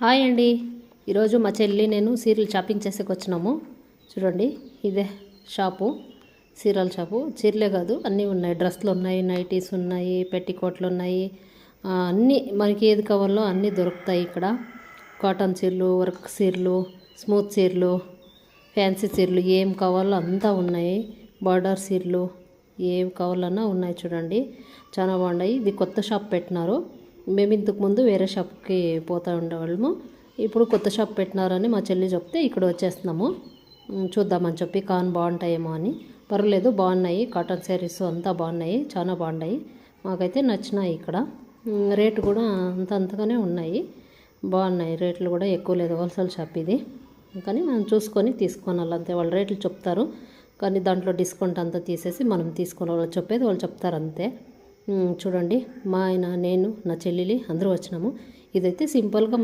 Hi అండి. ఈరోజు మా చెల్లి నేను సీరియల్ షాపింగ్ చేసేకి వచ్చినాము. చూడండి, ఇదే షాపు, సీరియల్ షాపు. చీరలే కాదు, అన్నీ ఉన్నాయి. డ్రెస్లు ఉన్నాయి, నైటీస్ ఉన్నాయి, పెట్టికోట్లు ఉన్నాయి. అన్నీ మనకి ఏది కావాలో అన్నీ దొరుకుతాయి ఇక్కడ. కాటన్ చీరలు, వర్క్ చీరలు, స్మూత్ చీరలు, ఫ్యాన్సీ చీరలు, ఏం కావాలో అంతా ఉన్నాయి. బార్డర్ చీరలు ఏం కావాలన్నా ఉన్నాయి. చూడండి, చాలా బాగున్నాయి. ఇది కొత్త షాప్ పెట్టినారు. మేము ఇంతకుముందు వేరే షాప్కి పోతూ ఉండేవాళ్ళము. ఇప్పుడు కొత్త షాప్ పెట్టినారని మా చెల్లి చెప్తే ఇక్కడ వచ్చేస్తున్నాము. చూద్దామని చెప్పి బాగుంటాయేమో అని. పర్వాలేదు, బాగున్నాయి. కాటన్ శారీస్ అంతా బాగున్నాయి, చాలా బాగున్నాయి. మాకైతే నచ్చినాయి. ఇక్కడ రేటు కూడా అంతగానే ఉన్నాయి. బాగున్నాయి. రేట్లు కూడా ఎక్కువ లేదు. హోల్సేల్ షాప్ ఇది. కానీ మనం చూసుకొని తీసుకోవాలి అంతే. వాళ్ళు రేట్లు చెప్తారు, కానీ దాంట్లో డిస్కౌంట్ అంతా తీసేసి మనం తీసుకోవాలి. వాళ్ళు చెప్పేది వాళ్ళు చెప్తారు అంతే. చూడండి, మా ఆయన, నేను, నా చెల్లెలి అందరూ వచ్చినాము. ఇదైతే సింపుల్గా